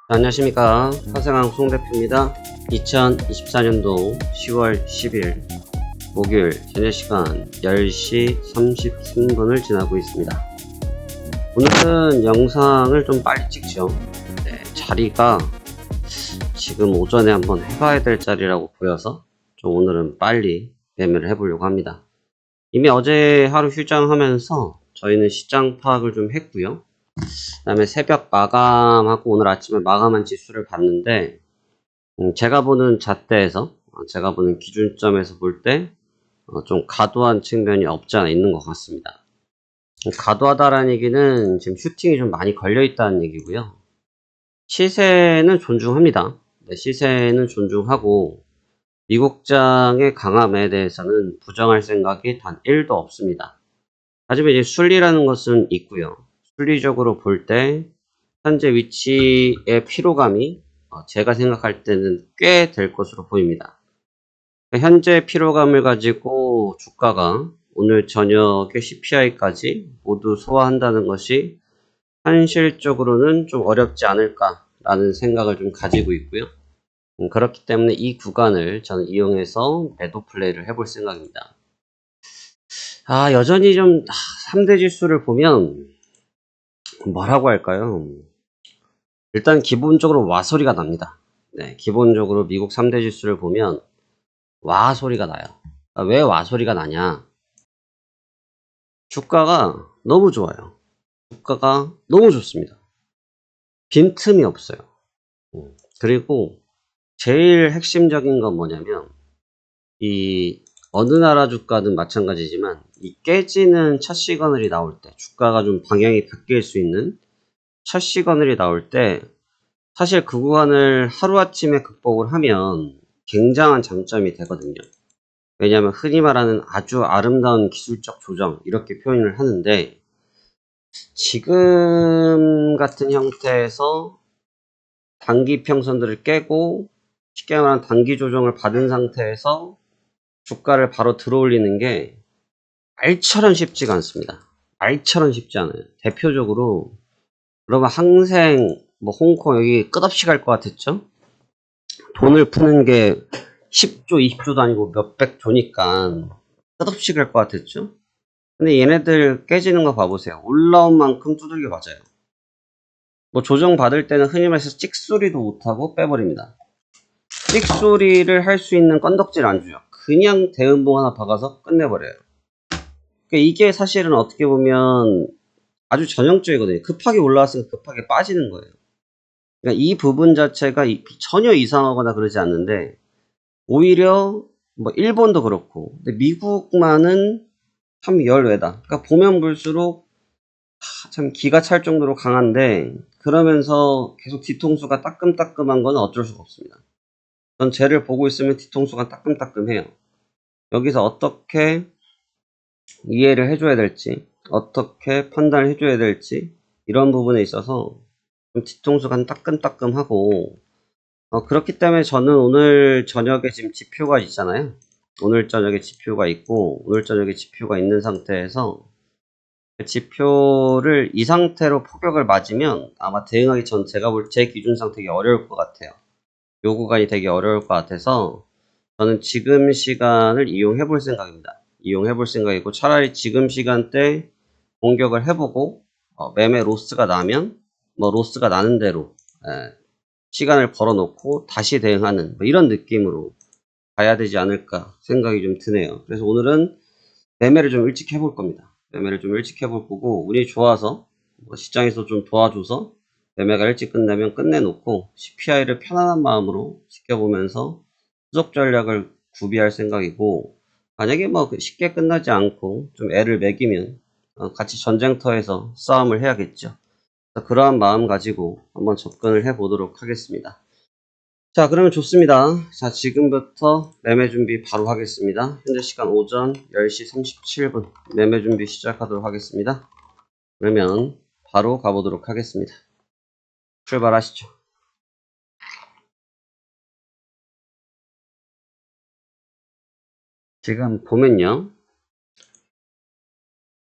안녕하십니까. 화생항 송 대표입니다. 2024년도 10월 10일 목요일 현재 시간 10시 33분을 지나고 있습니다. 오늘은 영상을 좀 빨리 찍죠. 자리가 지금 오전에 한번 해봐야 될 자리라고 보여서 좀 오늘은 빨리 매매를 해보려고 합니다. 이미 어제 하루 휴장하면서 저희는 시장 파악을 좀 했고요. 그 다음에 새벽 마감하고 오늘 아침에 마감한 지수를 봤는데 제가 보는 잣대에서 제가 보는 기준점에서 볼 때 좀 과도한 측면이 없지 않아 있는 것 같습니다. 과도하다라는 얘기는 지금 슈팅이 좀 많이 걸려 있다는 얘기고요. 시세는 존중합니다. 시세는 존중하고 미국장의 강함에 대해서는 부정할 생각이 단 1도 없습니다. 하지만 이제 순리라는 것은 있고요. 순리적으로 볼 때 현재 위치의 피로감이 제가 생각할 때는 꽤 될 것으로 보입니다. 현재 피로감을 가지고 주가가 오늘 저녁에 CPI까지 모두 소화한다는 것이 현실적으로는 좀 어렵지 않을까라는 생각을 좀 가지고 있고요. 그렇기 때문에 이 구간을 저는 이용해서 매도 플레이를 해볼 생각입니다. 여전히 좀 3대 지수를 보면 뭐라고 할까요? 일단 기본적으로 와 소리가 납니다. 기본적으로 미국 3대 지수를 보면 와 소리가 나요. 왜 와 소리가 나냐? 주가가 너무 좋아요. 주가가 너무 좋습니다. 빈틈이 없어요. 그리고 제일 핵심적인 건 뭐냐면 이 어느 나라 주가든 마찬가지지만 이 깨지는 첫 시그널이 나올 때 주가가 좀 방향이 바뀔 수 있는 첫 시그널이 나올 때 사실 그 구간을 하루아침에 극복을 하면 굉장한 장점이 되거든요. 왜냐하면 흔히 말하는 아주 아름다운 기술적 조정 이렇게 표현을 하는데 지금 같은 형태에서 단기 평선들을 깨고 쉽게 말하면 단기 조정을 받은 상태에서 주가를 바로 들어올리는 게 말처럼 쉽지가 않습니다. 말처럼 쉽지 않아요. 대표적으로 그러면 항생 홍콩 여기 끝없이 갈 것 같았죠? 돈을 푸는 게 10조, 20조도 아니고 몇백 조니까 끝없이 갈 것 같았죠? 근데 얘네들 깨지는 거 봐보세요. 올라온 만큼 두들겨 맞아요. 조정 받을 때는 흔히 말해서 찍소리도 못하고 빼버립니다. 찍소리를 할 수 있는 건덕질 안 줘요. 그냥 대음봉 하나 박아서 끝내버려요. 그러니까 이게 사실은 어떻게 보면 아주 전형적이거든요. 급하게 올라왔으면 급하게 빠지는 거예요. 그러니까 이 부분 자체가 전혀 이상하거나 그러지 않는데 오히려 일본도 그렇고 근데 미국만은 참 열외다. 그러니까 보면 볼수록 참 기가 찰 정도로 강한데 그러면서 계속 뒤통수가 따끔따끔한 건 어쩔 수가 없습니다. 전 쟤를 보고 있으면 뒤통수가 따끔따끔해요. 여기서 어떻게 이해를 해줘야 될지 어떻게 판단을 해줘야 될지 이런 부분에 있어서 좀 뒤통수가 따끔따끔하고 그렇기 때문에 저는 오늘 저녁에 지금 지표가 있잖아요. 오늘 저녁에 지표가 있고 오늘 저녁에 지표가 있는 상태에서 지표를 이 상태로 폭격을 맞으면 아마 대응하기 전 제가 볼 제 기준상 되게 어려울 것 같아요. 요 구간이 되게 어려울 것 같아서 저는 지금 시간을 이용해 볼 생각입니다. 이용해 볼 생각이고 차라리 지금 시간대 공격을 해보고 매매 로스가 나면 로스가 나는 대로 시간을 벌어놓고 다시 대응하는 이런 느낌으로 가야 되지 않을까 생각이 좀 드네요. 그래서 오늘은 매매를 좀 일찍 해볼 겁니다. 매매를 좀 일찍 해볼 거고 운이 좋아서 시장에서 좀 도와줘서 매매가 일찍 끝나면 끝내놓고 CPI를 편안한 마음으로 지켜보면서 후속 전략을 구비할 생각이고 만약에 쉽게 끝나지 않고 좀 애를 먹이면 같이 전쟁터에서 싸움을 해야겠죠. 그러한 마음 가지고 한번 접근을 해 보도록 하겠습니다. 자, 그러면 좋습니다. 자, 지금부터 매매 준비 바로 하겠습니다. 현재 시간 오전 10시 37분 매매 준비 시작하도록 하겠습니다. 그러면 바로 가보도록 하겠습니다. 출발하시죠. 지금 보면요.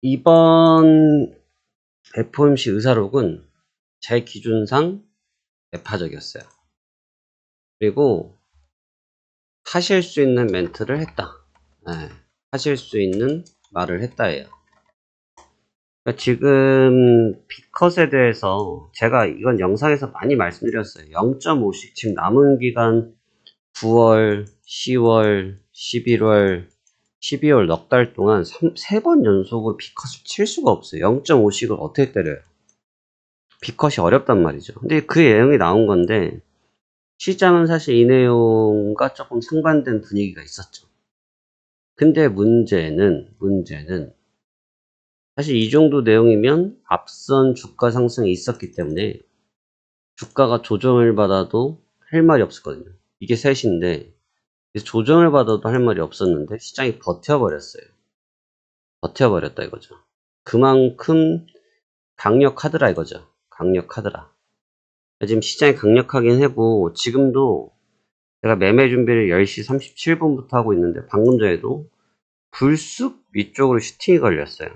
이번 FOMC 의사록은 제 기준상 매파적이었어요. 그리고 하실 수 있는 멘트를 했다. 네, 하실 수 있는 말을 했다예요. 그러니까 지금 B컷에 대해서 제가 이건 영상에서 많이 말씀드렸어요. 0.5씩 지금 남은 기간 9월, 10월, 11월, 12월 넉 달 동안 3번 연속으로 B컷을 칠 수가 없어요. 0.5씩을 어떻게 때려요? B컷이 어렵단 말이죠. 근데 그 내용이 나온 건데 시장은 사실 이 내용과 조금 상반된 분위기가 있었죠. 근데 문제는 사실 이 정도 내용이면 앞선 주가 상승이 있었기 때문에 주가가 조정을 받아도 할 말이 없었거든요. 이게 셋인데 조정을 받아도 할 말이 없었는데 시장이 버텨버렸어요. 버텨버렸다 이거죠. 그만큼 강력하더라 이거죠. 강력하더라. 지금 시장이 강력하긴 하고 지금도 제가 매매 준비를 10시 37분부터 하고 있는데 방금 전에도 불쑥 위쪽으로 슈팅이 걸렸어요.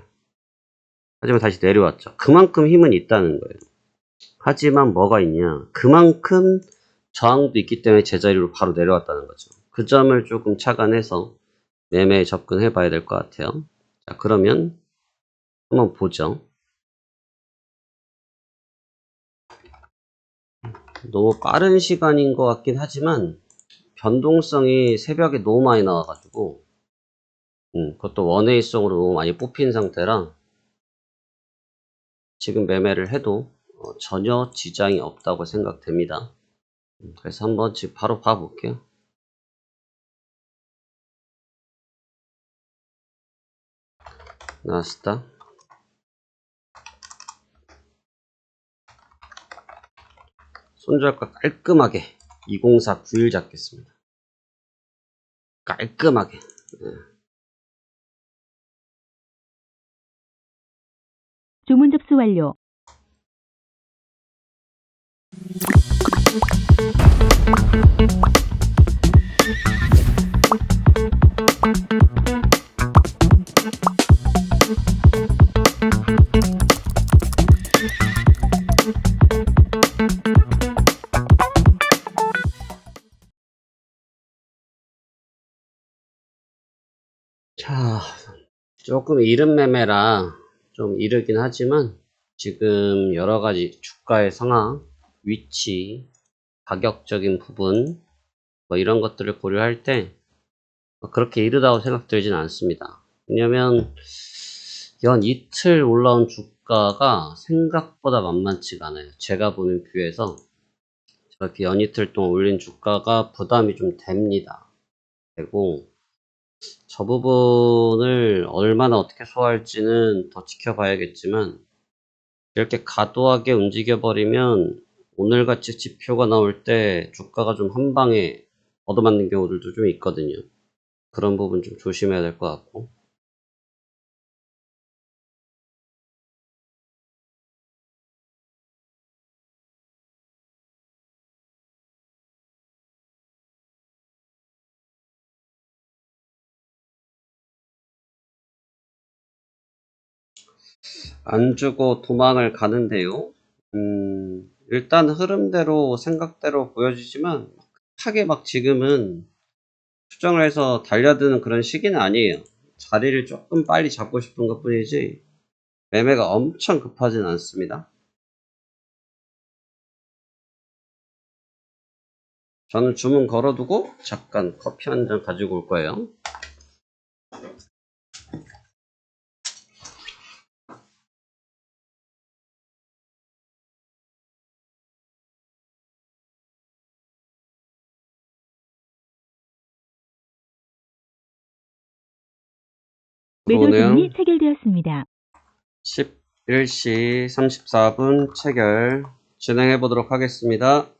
하지만 다시 내려왔죠. 그만큼 힘은 있다는 거예요. 하지만 뭐가 있냐? 그만큼 저항도 있기 때문에 제자리로 바로 내려왔다는 거죠. 그 점을 조금 착안해서 매매에 접근해 봐야 될 것 같아요. 자, 그러면 한번 보죠. 너무 빠른 시간인 것 같긴 하지만 변동성이 새벽에 너무 많이 나와가지고 그것도 원웨이성으로 너무 많이 뽑힌 상태라 지금 매매를 해도 전혀 지장이 없다고 생각됩니다. 그래서 한번 지금 바로 봐볼게요. 나스닥 손절가 깔끔하게 204 9일 잡겠습니다. 깔끔하게. 주문 접수 완료. 자, 조금 이른 매매라 좀 이르긴 하지만 지금 여러가지 주가의 상황, 위치, 가격적인 부분 뭐 이런 것들을 고려할 때 그렇게 이르다고 생각들진 않습니다. 왜냐면 연 이틀 올라온 주가가 생각보다 만만치가 않아요. 제가 보는 뷰에서 저렇게 연 이틀 동안 올린 주가가 부담이 좀 됩니다. 되고 저 부분을 얼마나 어떻게 소화할지는 더 지켜봐야겠지만 이렇게 과도하게 움직여버리면 오늘같이 지표가 나올 때 주가가 좀 한 방에 얻어맞는 경우들도 좀 있거든요. 그런 부분 좀 조심해야 될 것 같고 안 주고 도망을 가는데요. 일단 흐름대로 생각대로 보여지지만 급하게 막 지금은 수정을 해서 달려드는 그런 시기는 아니에요. 자리를 조금 빨리 잡고 싶은 것 뿐이지 매매가 엄청 급하진 않습니다. 저는 주문 걸어두고 잠깐 커피 한 잔 가지고 올 거예요. 매도 들어오네요. 주문이 체결되었습니다. 11시 34분 체결 진행해 보도록 하겠습니다.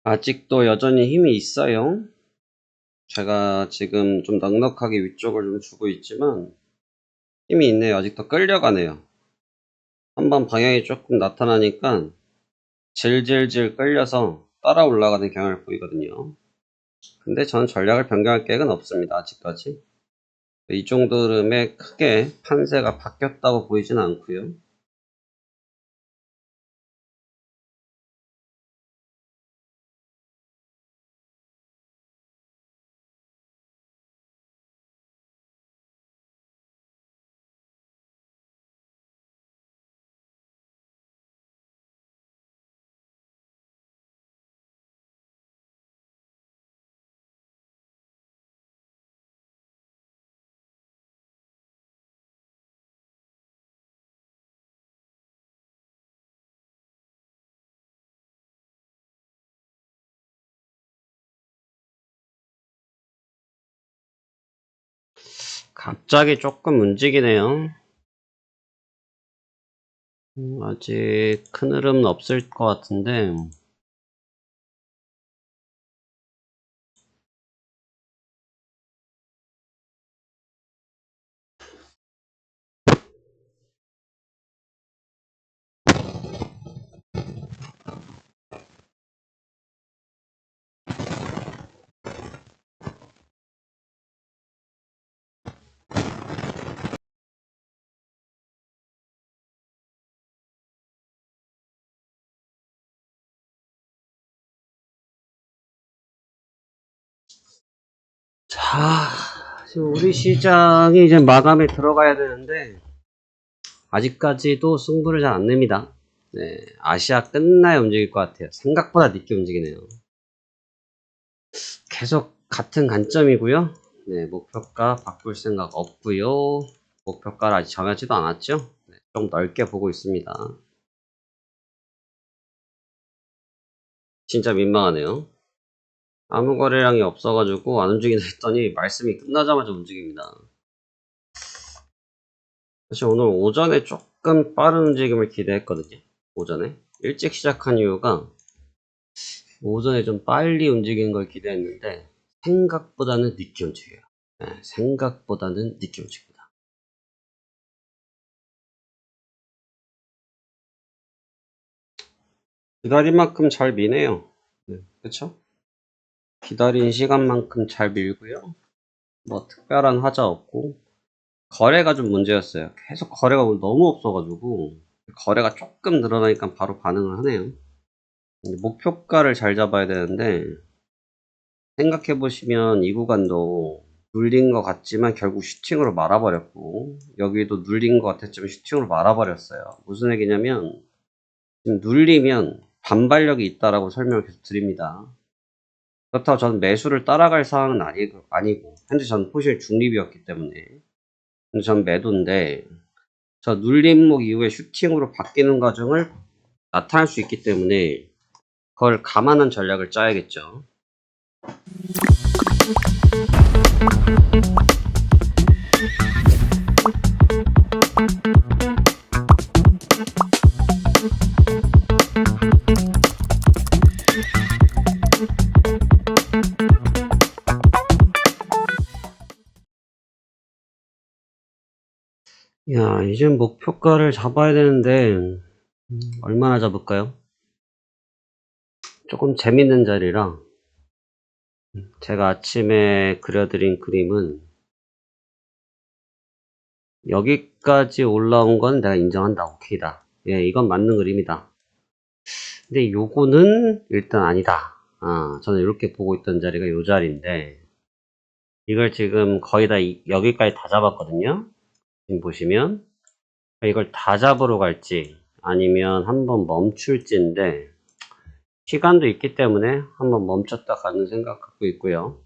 아직도 여전히 힘이 있어요. 제가 지금 좀 넉넉하게 위쪽을 좀 주고 있지만 힘이 있네요. 아직도 끌려가네요. 한번 방향이 조금 나타나니까 질질질 끌려서 따라 올라가는 경향을 보이거든요. 근데 저는 전략을 변경할 계획은 없습니다. 아직까지. 이 정도 흐름에 크게 판세가 바뀌었다고 보이진 않고요. 갑자기 조금 움직이네요. 아직 큰 흐름은 없을 것 같은데 자, 지금 우리 시장이 이제 마감에 들어가야 되는데 아직까지도 승부를 잘 안 냅니다. 네, 아시아 끝나야 움직일 것 같아요. 생각보다 늦게 움직이네요. 계속 같은 관점이고요. 네, 목표가 바꿀 생각 없고요. 목표가를 아직 정하지도 않았죠. 네, 좀 넓게 보고 있습니다. 진짜 민망하네요. 아무 거래량이 없어가지고 안 움직이나 했더니 말씀이 끝나자마자 움직입니다. 사실 오늘 오전에 조금 빠른 움직임을 기대했거든요. 오전에 일찍 시작한 이유가 오전에 좀 빨리 움직이는 걸 기대했는데 생각보다는 늦게 움직여요. 네, 생각보다는 늦게 움직입니다. 기다린 만큼 잘 미네요. 네, 그쵸? 기다린 시간만큼 잘 밀고요. 뭐 특별한 하자 없고 거래가 좀 문제였어요. 계속 거래가 너무 없어가지고 거래가 조금 늘어나니까 바로 반응을 하네요. 목표가를 잘 잡아야 되는데 생각해 보시면 이 구간도 눌린 것 같지만 결국 슈팅으로 말아버렸고 여기도 눌린 것 같았지만 슈팅으로 말아버렸어요. 무슨 얘기냐면 지금 눌리면 반발력이 있다라고 설명을 계속 드립니다. 그렇다고 저는 매수를 따라갈 상황은 아니고 현재 저는 포지션이 중립이었기 때문에 근데 전 매도인데 저 눌림목 이후에 슈팅으로 바뀌는 과정을 나타날 수 있기 때문에 그걸 감안한 전략을 짜야겠죠. 야, 이제 목표가를 잡아야 되는데 얼마나 잡을까요? 조금 재밌는 자리라 제가 아침에 그려드린 그림은 여기까지 올라온 건 내가 인정한다. 오케이다. 예, 이건 맞는 그림이다. 근데 요거는 일단 아니다. 저는 이렇게 보고 있던 자리가 요 자리인데 이걸 지금 거의 다 여기까지 다 잡았거든요. 지금 보시면 이걸 다 잡으러 갈지 아니면 한번 멈출지인데 시간도 있기 때문에 한번 멈췄다 가는 생각 갖고 있고요.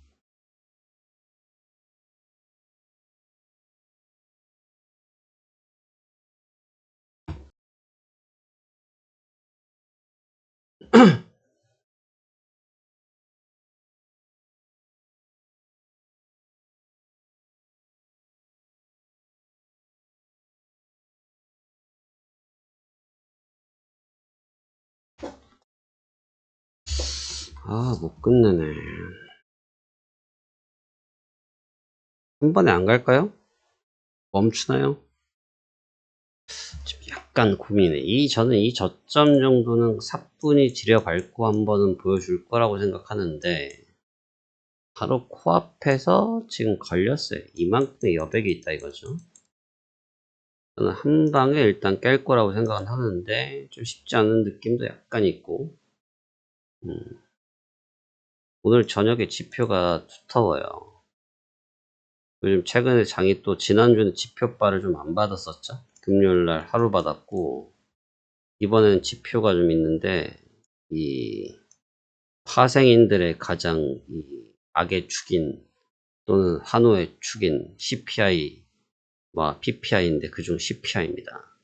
못 끝내네. 한 번에 안 갈까요? 멈추나요? 지금 약간 고민이네. 저는 이 저점 정도는 사뿐히 지려밟고 한번은 보여줄 거라고 생각하는데, 바로 코앞에서 지금 걸렸어요. 이만큼의 여백이 있다 이거죠. 저는 한 방에 일단 깰 거라고 생각은 하는데, 좀 쉽지 않은 느낌도 약간 있고, 오늘 저녁에 지표가 두터워요. 요즘 최근에 장이 또 지난주는 지표바를 좀 안 받았었죠. 금요일날 하루 받았고, 이번에는 지표가 좀 있는데, 이 파생인들의 가장 이 악의 축인 또는 환호의 축인 CPI와 PPI인데 그중 CPI입니다.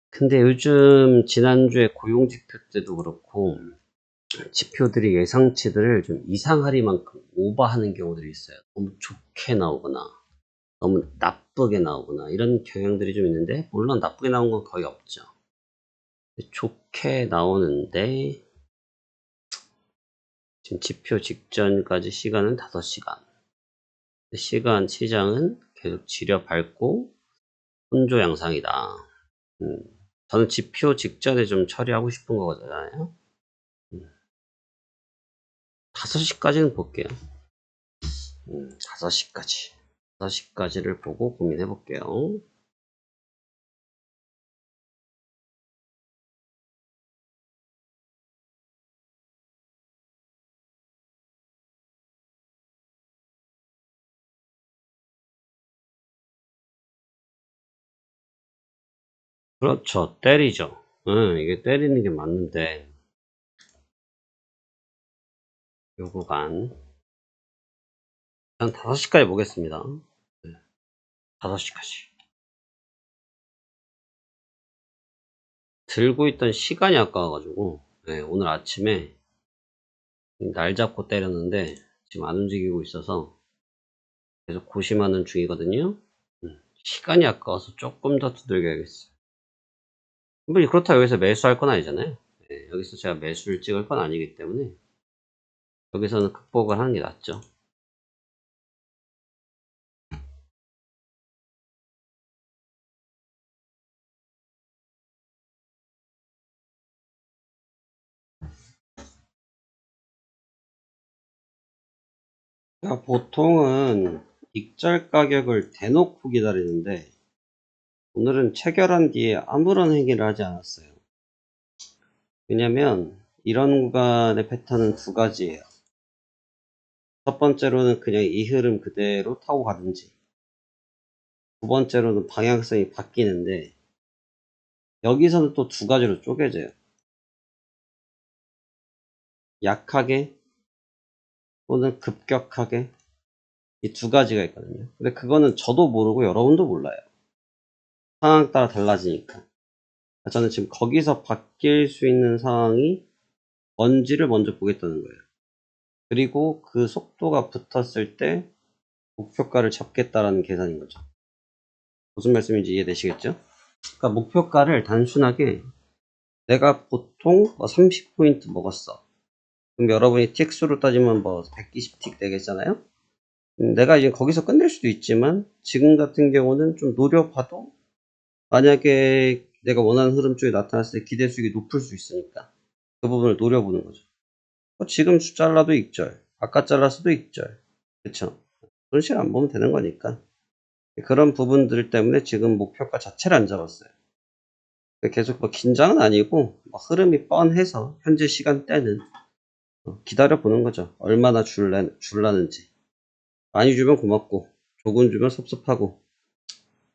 근데 요즘 지난주에 고용지표 때도 그렇고 지표들이 예상치들을 좀 이상하리만큼 오버하는 경우들이 있어요. 너무 좋게 나오거나 너무 나쁘게 나오거나 이런 경향들이 좀 있는데, 물론 나쁘게 나온 건 거의 없죠. 좋게 나오는데 지금 지표 직전까지 시간은 5시간. 시장은 계속 지려밟고 혼조 양상이다. 저는 지표 직전에 좀 처리하고 싶은 거잖아요. 5시까지는 볼게요. 5시까지. 5시까지를 보고 고민해 볼게요. 그렇죠. 때리죠. 이게 때리는 게 맞는데, 요 구간. 한 5시까지 보겠습니다. 5시까지. 들고 있던 시간이 아까워가지고, 오늘 아침에 날 잡고 때렸는데, 지금 안 움직이고 있어서 계속 고심하는 중이거든요. 시간이 아까워서 조금 더 두들겨야겠어요. 뭐 그렇다고 여기서 매수할 건 아니잖아요. 여기서 제가 매수를 찍을 건 아니기 때문에 여기서는 극복을 하는 게 낫죠. 그러니까 보통은 익절 가격을 대놓고 기다리는데, 오늘은 체결한 뒤에 아무런 행위를 하지 않았어요. 왜냐면 이런 구간의 패턴은 두 가지예요. 첫 번째로는 그냥 이 흐름 그대로 타고 가든지, 두 번째로는 방향성이 바뀌는데, 여기서는 또 두 가지로 쪼개져요. 약하게 또는 급격하게, 이 두 가지가 있거든요. 근데 그거는 저도 모르고 여러분도 몰라요. 상황 따라 달라지니까. 저는 지금 거기서 바뀔 수 있는 상황이 뭔지를 먼저 보겠다는 거예요. 그리고 그 속도가 붙었을 때 목표가를 잡겠다라는 계산인 거죠. 무슨 말씀인지 이해되시겠죠? 그러니까 목표가를 단순하게, 내가 보통 30포인트 먹었어. 그럼 여러분이 틱수로 따지면 120틱 되겠잖아요? 내가 이제 거기서 끝낼 수도 있지만, 지금 같은 경우는 좀 노려봐도 만약에 내가 원하는 흐름 쪽에 나타났을 때 기대 수익이 높을 수 있으니까 그 부분을 노려보는 거죠. 지금 잘라도 익절, 아까 잘랐어도 익절, 그쵸? 손실 안 보면 되는 거니까. 그런 부분들 때문에 지금 목표가 자체를 안 잡았어요. 계속 긴장은 아니고 흐름이 뻔해서 현재 시간대는 기다려보는 거죠. 얼마나 줄라는지. 많이 주면 고맙고 조금 주면 섭섭하고,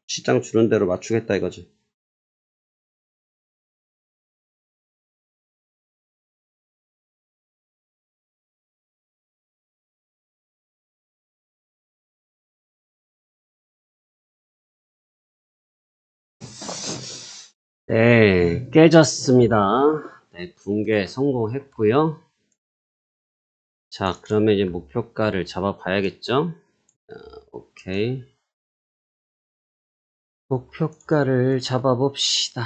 시장 주는 대로 맞추겠다 이거죠. 네, 깨졌습니다. 네, 붕괴 성공했고요. 자, 그러면 이제 목표가를 잡아봐야겠죠? 오케이. 목표가를 잡아봅시다.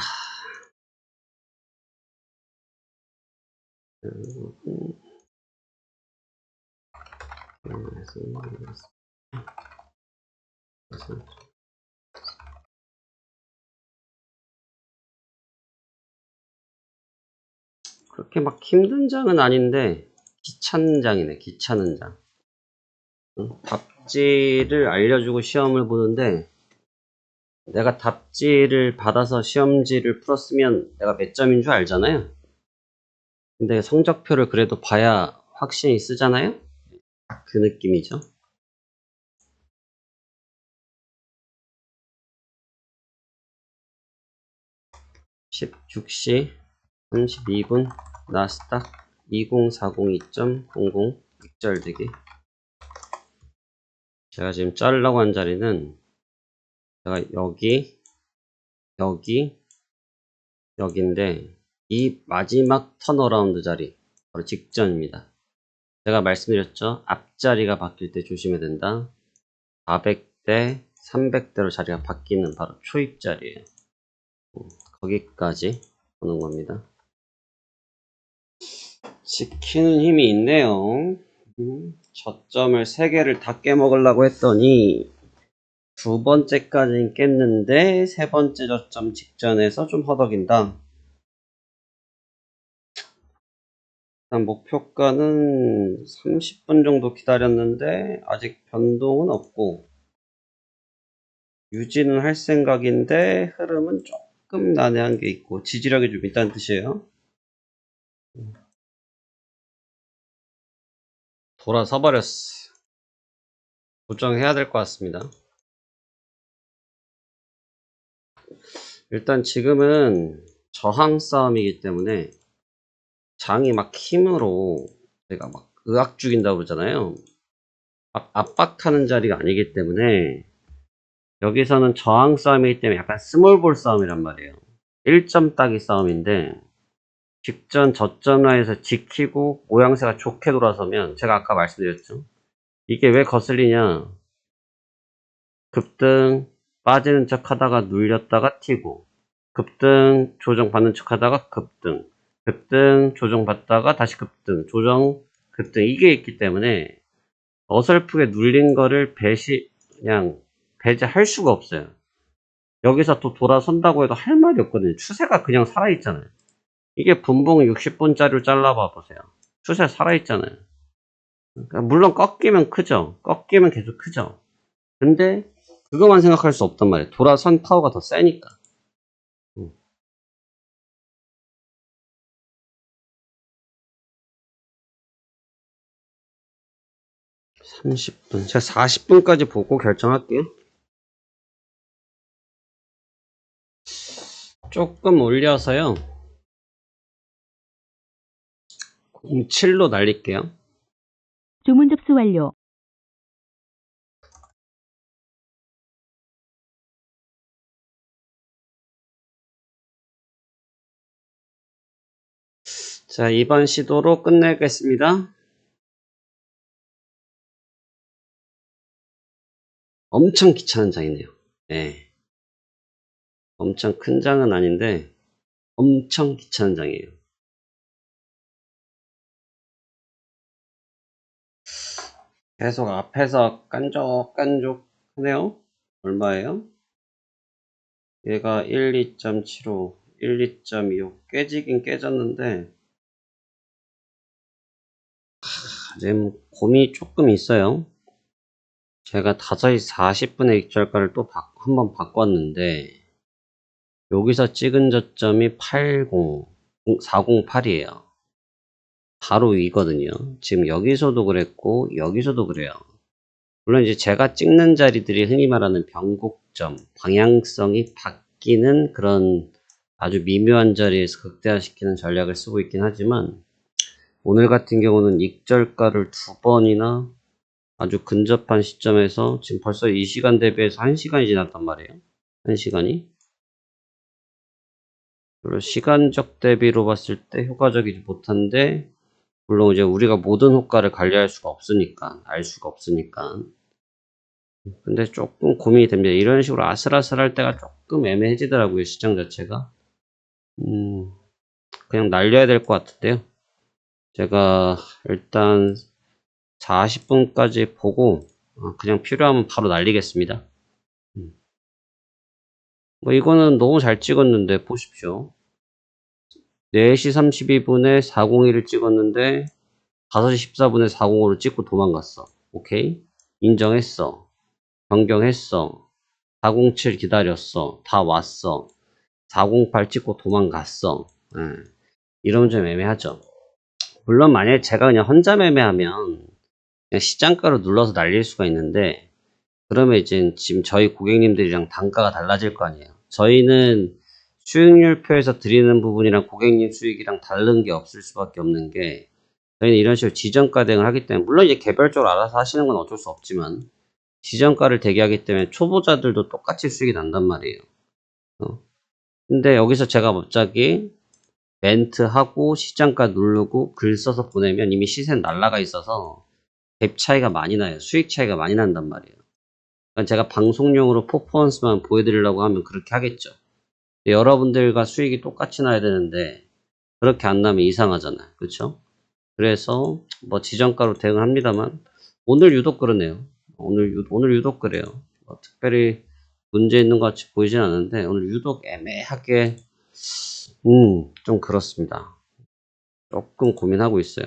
그렇게 막 힘든 장은 아닌데 귀찮은 장이네. 귀찮은 장. 답지를 알려주고 시험을 보는데 내가 답지를 받아서 시험지를 풀었으면 내가 몇 점인 줄 알잖아요. 근데 성적표를 그래도 봐야 확신이 쓰잖아요. 그 느낌이죠. (16시 32분) 나스닥 2040 2.00 제가 지금 자르려고 한 자리는 제가 여기인데 이 마지막 턴어라운드 자리 바로 직전입니다. 제가 말씀드렸죠. 앞자리가 바뀔 때 조심해야 된다. 400대 300대로 자리가 바뀌는 바로 초입 자리예요. 거기까지 보는 겁니다. 지키는 힘이 있네요. 저점을 3개를 다 깨먹으려고 했더니 두 번째까지는 깼는데 세 번째 저점 직전에서 좀 허덕인다. 일단 목표가는 30분 정도 기다렸는데 아직 변동은 없고 유지는 할 생각인데 흐름은 조금 난해한 게 있고 지지력이 좀 있다는 뜻이에요. 돌아서 버렸어. 조정해야 될 것 같습니다. 일단 지금은 저항 싸움이기 때문에 장이 막 힘으로 제가 막 의악 죽인다고 그러잖아요. 압박하는 자리가 아니기 때문에 여기서는 저항 싸움이기 때문에 약간 스몰볼 싸움이란 말이에요. 1점 따기 싸움인데 직전 저점 라인에서 지키고 모양새가 좋게 돌아서면 제가 아까 말씀드렸죠. 이게 왜 거슬리냐. 급등 빠지는 척 하다가 눌렸다가 튀고 급등 조정 받는 척 하다가 급등 조정 받다가 다시 급등 조정 급등 이게 있기 때문에 어설프게 눌린 거를 그냥 배제할 수가 없어요. 여기서 또 돌아선다고 해도 할 말이 없거든요. 추세가 그냥 살아있잖아요. 이게 분봉 60분짜리로 잘라봐 보세요. 추세 살아있잖아요. 그러니까 물론 꺾이면 크죠. 꺾이면 계속 크죠. 근데 그것만 생각할 수 없단 말이에요. 돌아선 파워가 더 세니까. 30분. 제가 40분까지 보고 결정할게요. 조금 올려서요. 07로 날릴게요. 주문 접수 완료. 자, 이번 시도로 끝내겠습니다. 엄청 귀찮은 장이네요. 네. 엄청 큰 장은 아닌데 엄청 귀찮은 장이에요. 계속 앞에서 깐족깐족 하네요. 얼마예요? 얘가 12.75, 12.25 깨지긴 깨졌는데 지금 고민이 조금 있어요. 제가 5시 40분에 익절가를 또 한번 바꿨는데 여기서 찍은 저점이 408이에요. 바로 위거든요. 지금 여기서도 그랬고 여기서도 그래요. 물론 이제 제가 찍는 자리들이 흔히 말하는 변곡점, 방향성이 바뀌는 그런 아주 미묘한 자리에서 극대화시키는 전략을 쓰고 있긴 하지만 오늘 같은 경우는 익절가를 2번이나 아주 근접한 시점에서 지금 벌써 이 시간 대비해서 1시간이 지났단 말이에요. 1시간이. 그리고 시간적 대비로 봤을 때 효과적이지 못한데 물론 이제 우리가 모든 효과를 관리할 수가 없으니까 알 수가 없으니까 근데 조금 고민이 됩니다. 이런 식으로 아슬아슬할 때가 조금 애매해지더라고요. 시장 자체가. 그냥 날려야 될 것 같은데요. 제가 일단 40분까지 보고 그냥 필요하면 바로 날리겠습니다. 뭐 이거는 너무 잘 찍었는데 보십시오. 4시 32분에 401을 찍었는데 5시 14분에 405를 찍고 도망갔어. 오케이? 인정했어. 변경했어. 407 기다렸어. 다 왔어. 408 찍고 도망갔어. 이러면 좀 애매하죠. 물론 만약에 제가 그냥 혼자 매매하면 그냥 시장가로 눌러서 날릴 수가 있는데, 그러면 이제 지금 저희 고객님들이랑 단가가 달라질 거 아니에요. 저희는 수익률표에서 드리는 부분이랑 고객님 수익이랑 다른 게 없을 수밖에 없는 게, 저희는 이런 식으로 지정가 대응을 하기 때문에, 물론 이제 개별적으로 알아서 하시는 건 어쩔 수 없지만 지정가를 대기하기 때문에 초보자들도 똑같이 수익이 난단 말이에요. 근데 여기서 제가 갑자기 멘트하고 시장가 누르고 글 써서 보내면 이미 시세는 날라가 있어서 갭 차이가 많이 나요. 수익 차이가 많이 난단 말이에요. 그러니까 제가 방송용으로 퍼포먼스만 보여드리려고 하면 그렇게 하겠죠. 여러분들과 수익이 똑같이 나야 되는데 그렇게 안 나면 이상하잖아요. 그렇죠? 그래서 뭐 지정가로 대응을 합니다만 오늘 유독 그러네요. 오늘 유독 그래요. 특별히 문제 있는 것 같이 보이진 않는데 오늘 유독 애매하게 좀 그렇습니다. 조금 고민하고 있어요.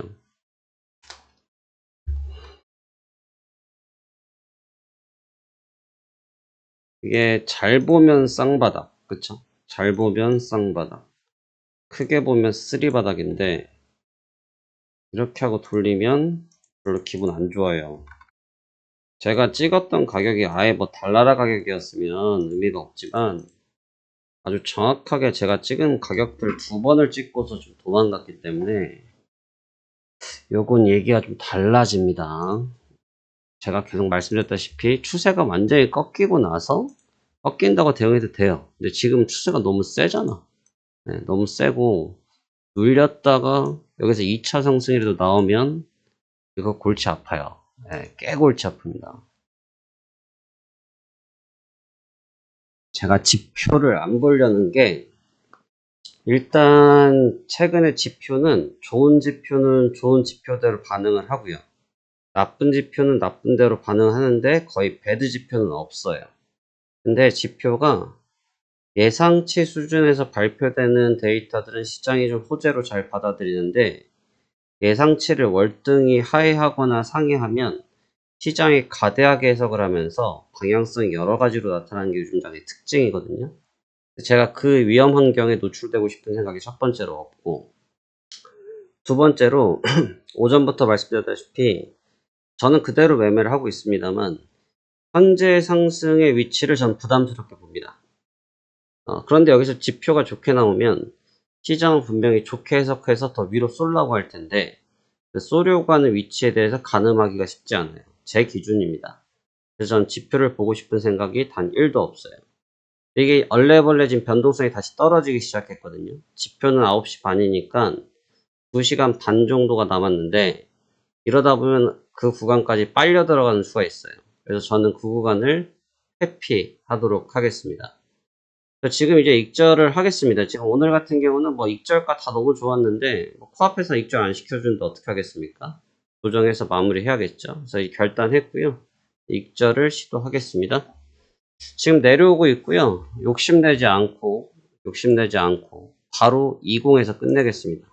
이게 잘 보면 쌍바닥, 그쵸? 잘 보면 쌍바닥, 크게 보면 쓰리바닥인데 이렇게 하고 돌리면 별로 기분 안 좋아요. 제가 찍었던 가격이 아예 뭐 달나라 가격이었으면 의미가 없지만 아주 정확하게 제가 찍은 가격들 2번을 찍고서 좀 도망갔기 때문에 요건 얘기가 좀 달라집니다. 제가 계속 말씀드렸다시피 추세가 완전히 꺾이고 나서 꺾인다고 대응해도 돼요. 근데 지금 추세가 너무 세잖아. 너무 세고 눌렸다가 여기서 2차 상승이라도 나오면 이거 골치 아파요. 꽤 골치 아픕니다. 제가 지표를 안 보려는 게 일단 최근에 지표는 좋은 지표대로 반응을 하고요. 나쁜 지표는 나쁜 대로 반응하는데 거의 배드 지표는 없어요. 근데 지표가 예상치 수준에서 발표되는 데이터들은 시장이 좀 호재로 잘 받아들이는데 예상치를 월등히 하회하거나 상회하면 시장이 가대하게 해석을 하면서 방향성이 여러 가지로 나타나는 게 요즘 장의 특징이거든요. 제가 그 위험 환경에 노출되고 싶은 생각이 첫 번째로 없고, 두 번째로 오전부터 말씀드렸다시피 저는 그대로 매매를 하고 있습니다만 현재 상승의 위치를 전 부담스럽게 봅니다. 그런데 여기서 지표가 좋게 나오면 시장은 분명히 좋게 해석해서 더 위로 쏠라고 할 텐데 그 쏘려고 하는 위치에 대해서 가늠하기가 쉽지 않아요. 제 기준입니다. 그래서 전 지표를 보고 싶은 생각이 단 1도 없어요. 이게 얼레벌레 지금 변동성이 다시 떨어지기 시작했거든요. 지표는 9시 반이니까 2시간 반 정도가 남았는데 이러다 보면 그 구간까지 빨려 들어가는 수가 있어요. 그래서 저는 그 구간을 회피하도록 하겠습니다. 지금 이제 익절을 하겠습니다. 지금 오늘 같은 경우는 뭐 익절가 다 너무 좋았는데 뭐 코앞에서 익절 안 시켜주는데 어떻게 하겠습니까? 조정해서 마무리 해야겠죠. 그래서 결단했고요. 익절을 시도하겠습니다. 지금 내려오고 있고요. 욕심내지 않고 바로 20에서 끝내겠습니다.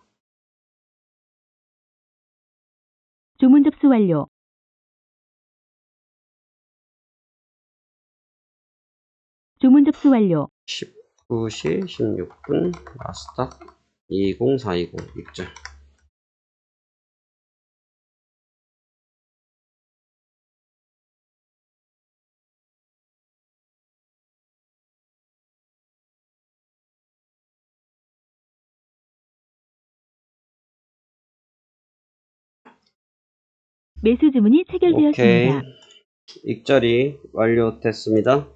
주문 접수 완료. 주문 접수 완료. 19시 16분 나스닥 20420 익절. 매수 주문이 체결되었습니다. 오케이. 익절이 완료됐습니다.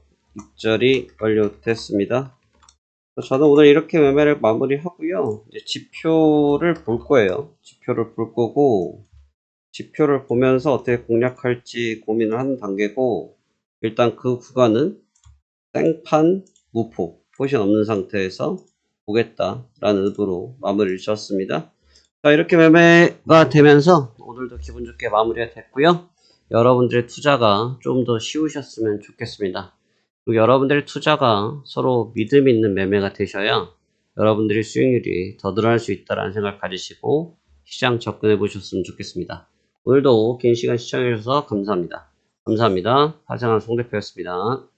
저는 오늘 이렇게 매매를 마무리하고요. 이제 지표를 볼 거예요. 지표를 볼 거고 지표를 보면서 어떻게 공략할지 고민을 하는 단계고 일단 그 구간은 땡판 무포 포지션 없는 상태에서 보겠다라는 의도로 마무리를 지었습니다. 자, 이렇게 매매가 되면서 오늘도 기분 좋게 마무리가 됐고요. 여러분들의 투자가 좀 더 쉬우셨으면 좋겠습니다. 그리고 여러분들의 투자가 서로 믿음 있는 매매가 되셔야 여러분들의 수익률이 더 늘어날 수 있다는 생각을 가지시고 시장 접근해 보셨으면 좋겠습니다. 오늘도 긴 시간 시청해 주셔서 감사합니다. 감사합니다. 화생한 송 대표였습니다.